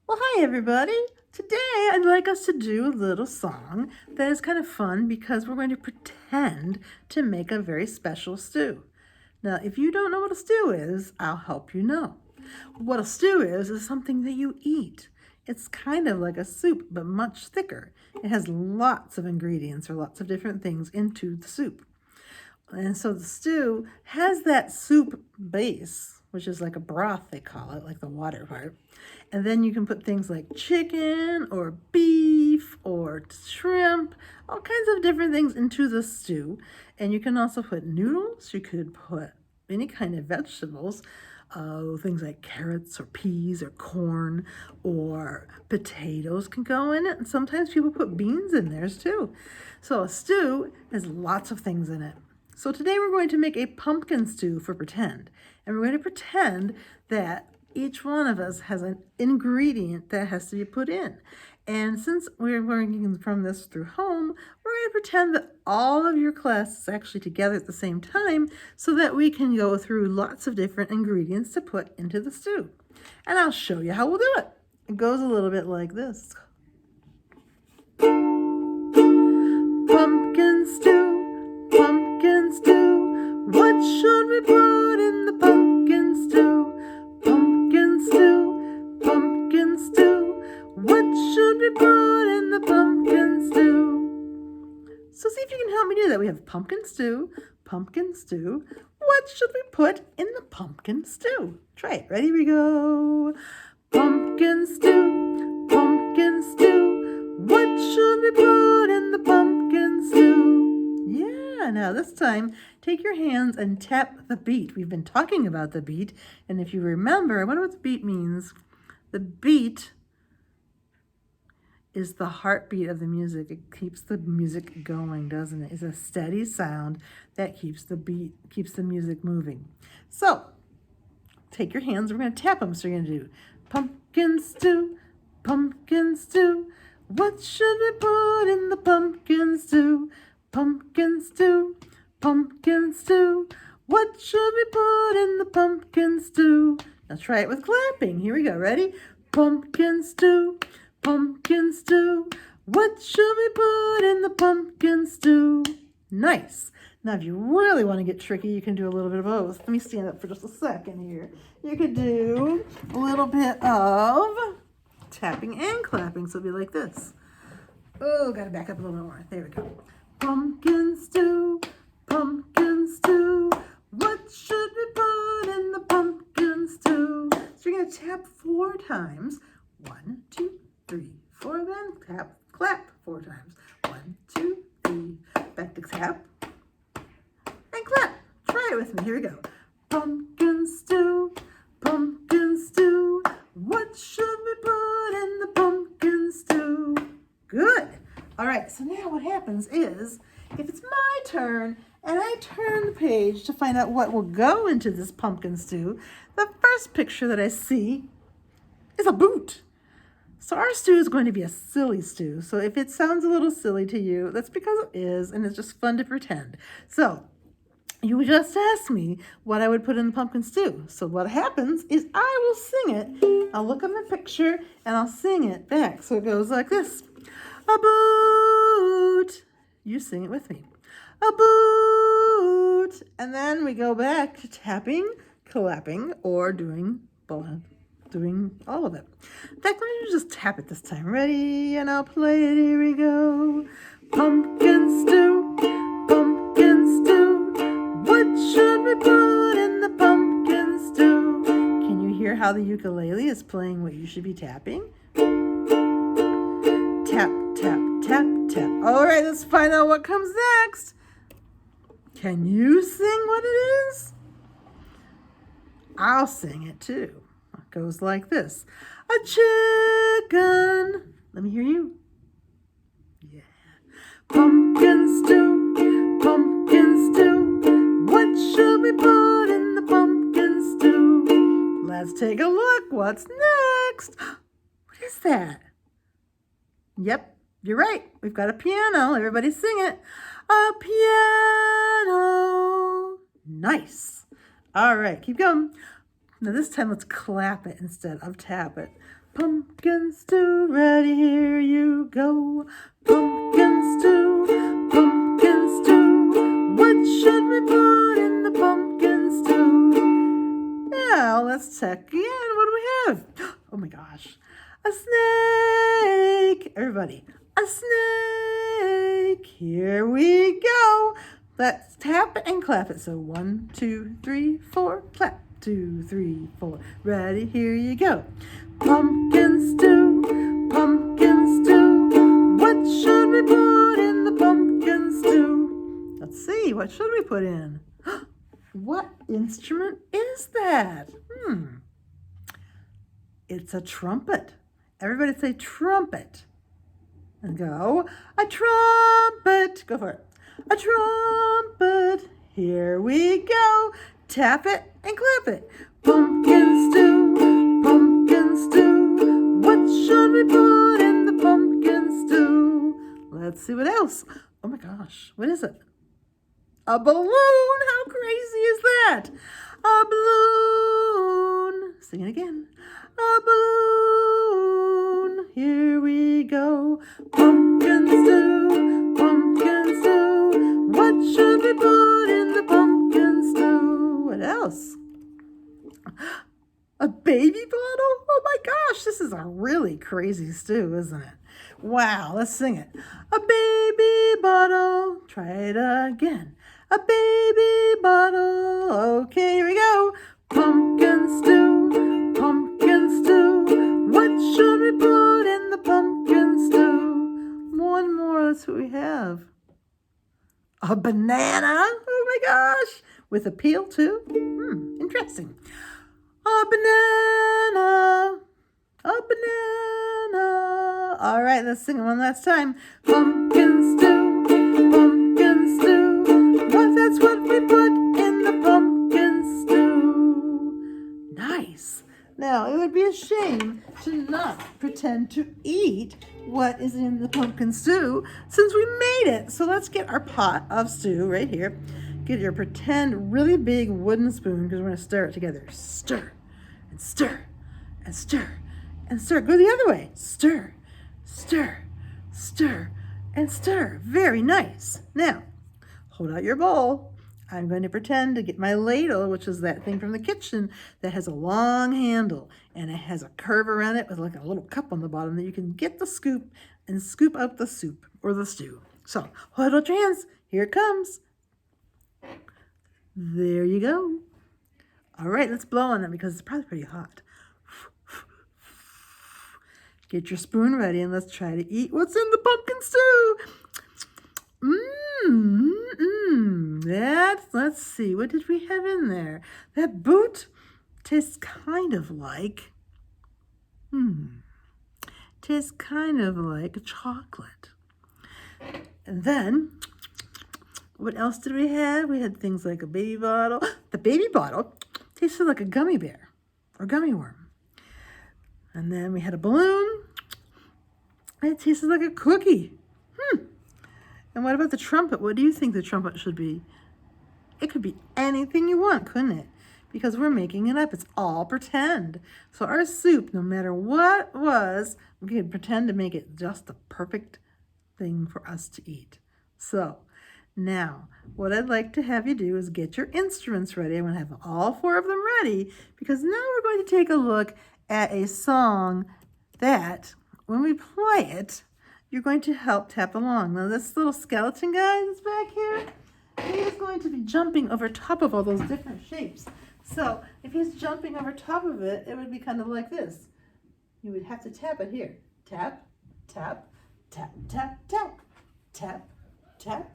Well, hi everybody. Today I'd like us to do a little song that is kind of fun because we're going to pretend to make a very special stew. Now, if you don't know what a stew is, I'll help you know. What a stew is something that you eat. It's kind of like a soup, but much thicker. It has lots of ingredients or lots of different things into the soup. And so the stew has that soup base, which is like a broth, they call it, like the water part. And then you can put things like chicken or beef or shrimp, all kinds of different things into the stew. And you can also put noodles, you could put any kind of vegetables, things like carrots or peas or corn or potatoes can go in it. And sometimes people put beans in theirs too. So a stew has lots of things in it. So today we're going to make a pumpkin stew for pretend. And we're going to pretend that each one of us has an ingredient that has to be put in. And since we're learning from this through home, we're going to pretend that all of your class is actually together at the same time so that we can go through lots of different ingredients to put into the stew. And I'll show you how we'll do it. It goes a little bit like this. Pumpkin stew, pumpkin stew. What should we put in the pumpkin stew? Pumpkin stew, pumpkin stew. What should we put in the pumpkin stew? So see if you can help me do that. We have pumpkin stew, pumpkin stew. What should we put in the pumpkin stew? Try it. Ready? We go. Pumpkin stew, pumpkin stew. What should we put in the pumpkin stew? Yeah, now this time, take your hands and tap the beat. We've been talking about the beat, and if you remember, I wonder what the beat means. The beat is the heartbeat of the music. It keeps the music going, doesn't it? It's a steady sound that keeps the beat, keeps the music moving. So, take your hands, we're going to tap them. So you're going to do pumpkin stew, pumpkin stew. What should we put in the pumpkin stew? Pumpkin stew, pumpkin stew. What should we put in the pumpkin stew? Now try it with clapping. Here we go. Ready? Pumpkin stew, pumpkin stew. What should we put in the pumpkin stew? Nice. Now, if you really want to get tricky, you can do a little bit of both. Let me stand up for just a second here. You could do a little bit of tapping and clapping, so it'll be like this. Oh, got to back up a little more. There we go. Pumpkin stew, pumpkin stew. What should we put in the pumpkin stew? So you're going to tap 4 times. 1, 2, 3, 4. Then tap, clap 4 times. 1, 2, 3. Back to tap and clap. Try it with me. Here we go. Pumpkin stew, pumpkin stew. What should we put in the pumpkin stew? Good. All right, so now what happens is, if it's my turn and I turn the page to find out what will go into this pumpkin stew, the first picture that I see is a boot. So our stew is going to be a silly stew. So if it sounds a little silly to you, that's because it is, and it's just fun to pretend. So you just asked me what I would put in the pumpkin stew. So what happens is I will sing it. I'll look at the picture and I'll sing it back. So it goes like this. A boot. You sing it with me. A boot. And then we go back to tapping, clapping, or doing all of it. In fact, let me just tap it this time. Ready? And I'll play it. Here we go. Pumpkin stew, pumpkin stew. What should we put in the pumpkin stew? Can you hear how the ukulele is playing what you should be tapping? Tap, tap, tap, tap. All right, let's find out what comes next. Can you sing what it is? I'll sing it too. It goes like this. A chicken. Let me hear you. Yeah. Pumpkin stew, pumpkin stew. What should we put in the pumpkin stew? Let's take a look. What's next? What is that? Yep, you're right. We've got a piano. Everybody sing it. A piano. Nice. All right, keep going. Now this time let's clap it instead of tap it. Pumpkin stew, ready, here you go. Pumpkin stew, pumpkin stew. What should we put in the pumpkin stew? Now let's check again. What do we have? Oh my gosh. A snake. Everybody, a snake. Here we go. Let's tap it and clap it. So 1, 2, 3, 4, clap. 2, 3, 4. Ready? Here you go. Pumpkin stew, pumpkin stew. What should we put in the pumpkin stew? Let's see. What should we put in? What instrument is that? It's a trumpet. Everybody say trumpet. And go, a trumpet. Go for it. A trumpet. Here we go. Tap it and clap it. Pumpkin stew, pumpkin stew. What should we put in the pumpkin stew? Let's see what else. Oh my gosh, what is it? A balloon. How crazy is that? A balloon. Sing it again. A balloon. Here we go. Pumpkin stew, pumpkin stew. What should we put in the pumpkin stew? What else? A baby bottle? Oh my gosh, this is a really crazy stew, isn't it? Wow, let's sing it. A baby bottle. Try it again. A baby bottle. Okay, here we go. Pumpkin stew, pumpkin stew. What should we put in the pumpkin stew? One more, that's what we have. A banana. Oh my gosh. With a peel too. Interesting. A banana. A banana. All right, let's sing it one last time. Pumpkin stew, pumpkin stew. That's what we put in the pumpkin stew. Nice. Now, it would be a shame to not pretend to eat what is in the pumpkin stew since we made it. So let's get our pot of stew right here. Get your pretend really big wooden spoon because we're going to stir it together. Stir and stir and stir and stir. Go the other way. Stir, stir, stir, and stir. Very nice. Now, hold out your bowl. I'm going to pretend to get my ladle, which is that thing from the kitchen that has a long handle and it has a curve around it with like a little cup on the bottom that you can get the scoop and scoop out the soup or the stew. So hold out your hands. Here it comes. There you go. All right, let's blow on it because it's probably pretty hot. Get your spoon ready and let's try to eat what's in the pumpkin stew. Let's see, what did we have in there? That boot tastes kind of like, tastes kind of like a chocolate. And then, what else did we have? We had things like a baby bottle. The baby bottle tasted like a gummy bear or gummy worm. And then we had a balloon. It tasted like a cookie. And what about the trumpet? What do you think the trumpet should be? It could be anything you want, couldn't it? Because we're making it up. It's all pretend. So our soup, no matter what it was, we could pretend to make it just the perfect thing for us to eat. So now, what I'd like to have you do is get your instruments ready. I'm going to have all 4 of them ready because now we're going to take a look at a song that, when we play it, you're going to help tap along. Now, this little skeleton guy that's back here, he is going to be jumping over top of all those different shapes. So if he's jumping over top of it, it would be kind of like this. You would have to tap it here. Tap, tap, tap, tap, tap, tap, tap,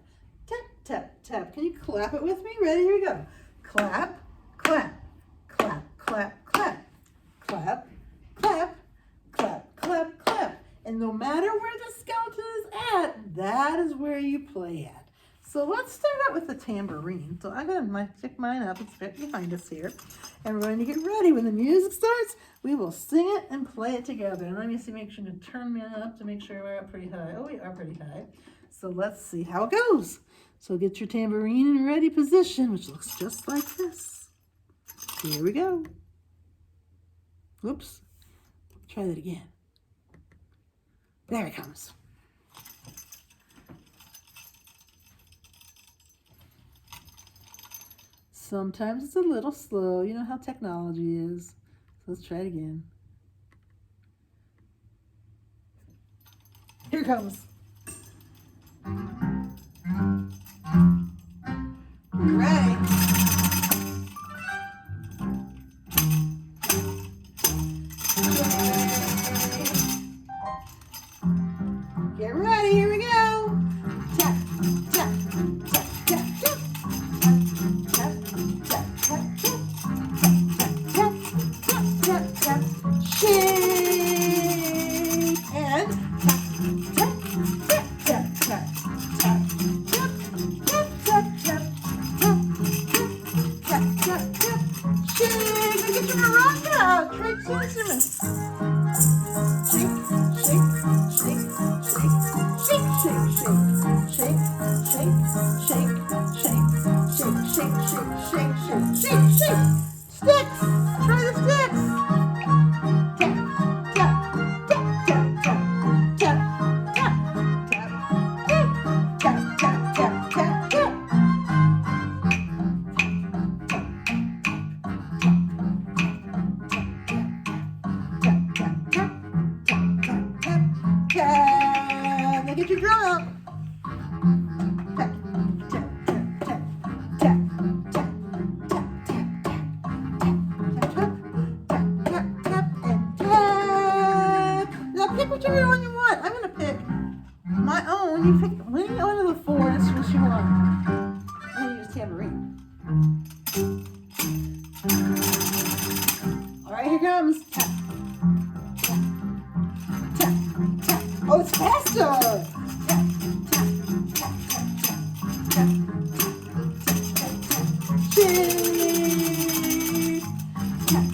tap, tap, tap. Can you clap it with me? Ready? Here we go. Clap, clap, clap, clap, clap, clap, clap, clap, clap, clap. And no matter where the skeleton is at, that is where you play at. So let's start out with the tambourine. So I'm going to pick mine up. It's right behind us here. And we're going to get ready. When the music starts, we will sing it and play it together. And let me see, make sure to turn mine up to make sure we're up pretty high. Oh, we are pretty high. So let's see how it goes. So get your tambourine in ready position, which looks just like this. Here we go. Whoops. Try that again. There it comes. Sometimes it's a little slow. You know how technology is. So let's try it again. Here it comes. Ready? Get ready, here we go. Tap, tap, tap, tap, tap. Tap, tap, tap, tap. Tap, tap, tap, tap. Shake and tap, tap, tap, tap, tap, tap, tap, tap, tap, tap, tap, tap. Shake. Look at your maraca. Tricks instruments. Shake, shake, shake, shake, shake, shake, shake, shake, shake, shake, shake, shake, shake, shake, shake, shake, shake. Sticks. Try the sticks. Tap, tap, tap, tap, tap, tap, tap, tap, tap, tap, tap, tap, tap. Now get your drum out. Tap, tap, tap, tap, tap, tap, tap, tap, tap, tap, tap, and tap. Now pick whichever one you want. I'm gonna pick my own. You pick any one of the four instruments you want. I'm gonna use tambourine. All right, here comes. Tap, tap, tap, tap. Oh, it's faster. Tap, tap, tap, tap, tap, tap, tap, tap, tap. Shake. Tap,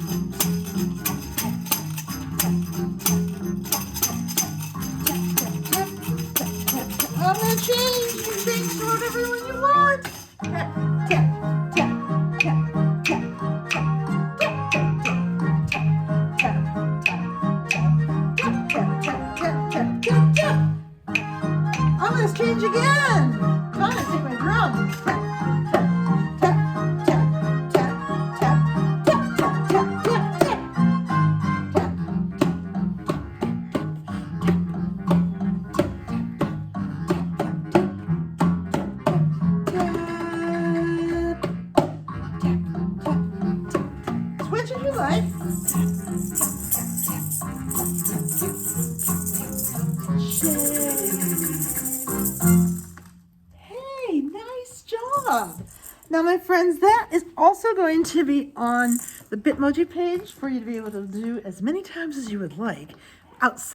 I'm gonna change. You can change to whatever one you want. Tap, tap, tap, tap, tap, tap, tap, tap, tap, tap, tap, tap, tap, tap, tap. I'm gonna change again. I'm gonna take my drum. Tap, tap, tap, tap, tap, tap, tap, tap, tap, tap, tap. Switch if you like. Hey, nice job. Now, my friends, that is also going to be on the Bitmoji page for you to be able to do as many times as you would like outside.